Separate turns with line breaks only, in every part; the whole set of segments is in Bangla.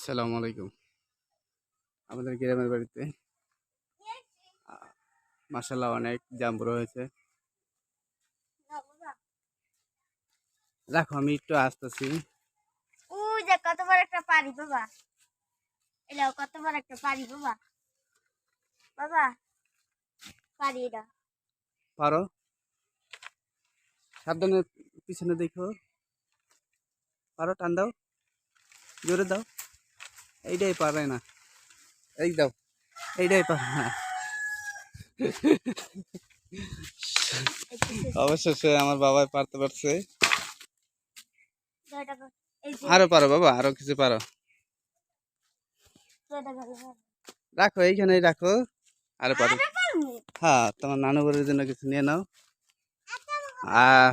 আসসালামু আলাইকুম। আমাদের গ্রামের বাড়িতে আ মাশাআল্লাহ অনেক জাম্বুরা হয়েছে। রাখো আমি একটু আসতেছি।
ওই যে কত বড় একটা পারি বাবা। এটা কত বড় একটা পারি বাবা। বাবা পারি এটা।
পারো? সাবধানে পিছনে দেখো। পারো, টান দাও, জোরে দাও। এইটাই পারে না। এই দাও, এইটাই পারে না। অবশেষে আমার বাবাই পারতে পারছে।
এই যে
আরো পারো বাবা, আরো কিছু পারো। রাখো, এইখানেই রাখো। আরো পারো। হ্যাঁ, তোমার নানু বাড়ির জন্য কিছু নিয়ে নাও। আর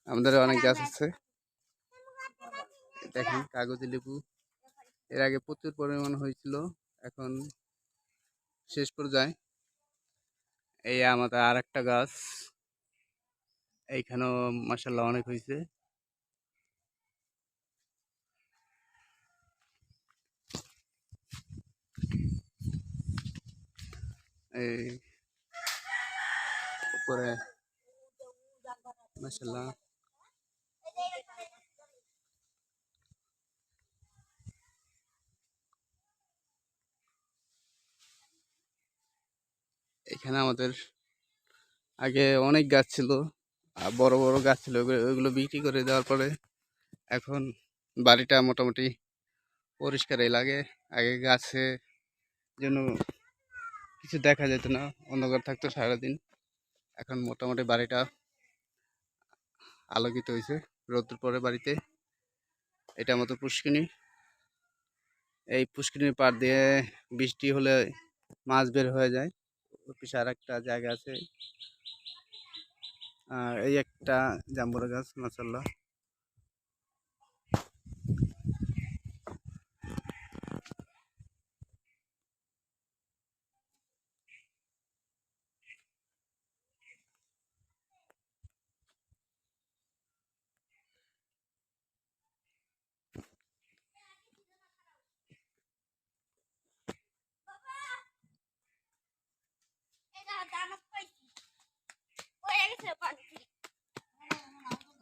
আমাদের অনেক গাছ আছে। দেখেন কাগজি লেবু এর আগে প্রচুর পরিমাণ হয়েছিল, এখন শেষ পর্যায়ে। এই আমাদের আর একটা গাছ, এইখানেও মাসাল্লাহ অনেক হয়েছে। এই উপরে মাসাল্লাহ এখানে আমাদের আগে অনেক গাছ ছিল, আর বড় বড় গাছ ছিল, ওইগুলো বিক্রি করে দেওয়ার পরে এখন বাড়িটা মোটামুটি পরিষ্কারই লাগে। আগে গাছে যেন কিছু দেখা যেত না, অন্ধকার থাকতো সারাদিন। এখন মোটামুটি বাড়িটা আলোকিত হয়েছে রোদ্র পরে বাড়িতে। এটা আমাদের পুষ্কিনী। এই পুষ্কিনীর পাড় দিয়ে বৃষ্টি হলে মাছ বের হয়ে যায়। ওর পিছে আর একটা জায়গা আছে। আর এই একটা জাম্বুরা গাছ মাশাআল্লাহ।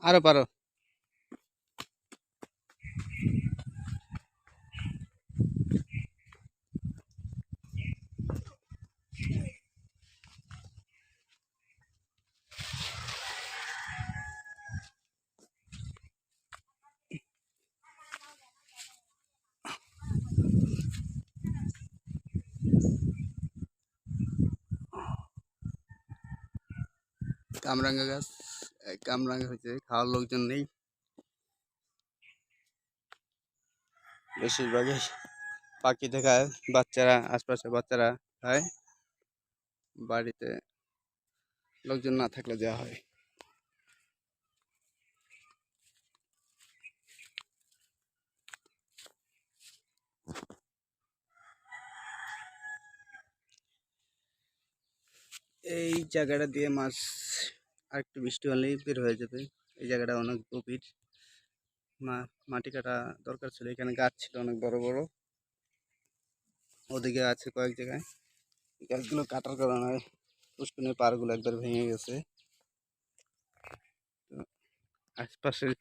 আরো পারো। কামরাঙ্গা গাছ, কামরাঙ্গা হয়েছে, খাওয়ার লোকজন নেই, বেশিরভাগই পাখি দেখায় বাচ্চারা, আশপাশের বাচ্চারা খায়। বাড়িতে লোকজন না থাকলে দেওয়া হয়। এই জায়গাটা দিয়ে মাছ আর একটু বৃষ্টি হলেই বের হয়ে যাবে। এই জায়গাটা অনেক গভীর, মাটি কাটা দরকার ছিল। এখানে গাছ ছিল অনেক বড় বড়, ওদিকে আছে কয়েক জায়গায়। গাছগুলো কাটার কারণে পুষ্করিণীর পাড়গুলো একবার ভেঙে গেছে। তো আশপাশের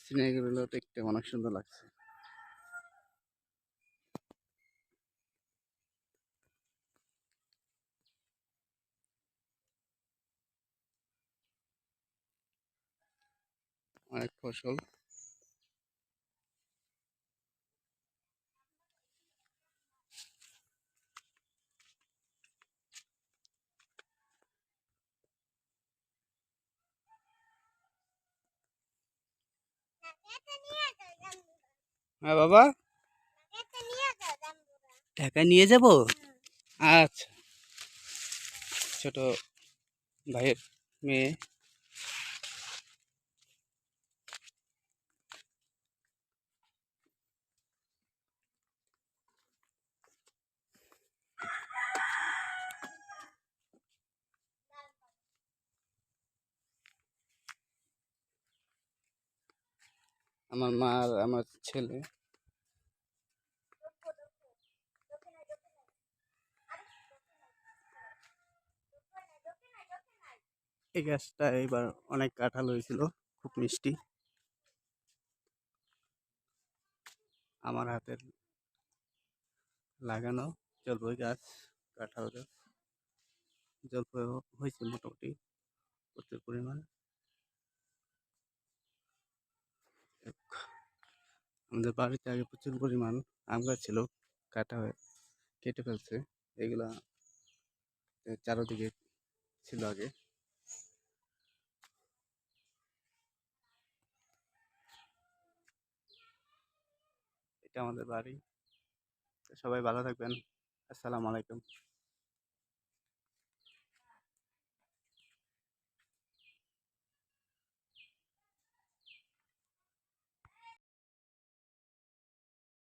সিনারিগুলো দেখতে অনেক সুন্দর লাগছে। অনেক ফসল। হ্যাঁ বাবা, ঢাকা নিয়ে যাব। আচ্ছা, ছোট ভাইয়ের মেয়ে। আমার মা আর আমার ছেলে এই গাছটা এবার অনেক কাঁঠাল হয়েছিল, খুব মিষ্টি। আমার হাতের লাগানো জলপাই গাছ, কাঁঠাল গাছ, জলপাই হয়েছে মোটামুটি প্রচুর পরিমাণ। আমাদের বাড়িতে আগে প্রচুর পরিমাণ আম গাছ ছিল, কেটে ফেলছে। এগুলা চারোদিকে ছিল আগে। এটা আমাদের বাড়ি। সবাই ভালো থাকবেন। আসসালামু আলাইকুম।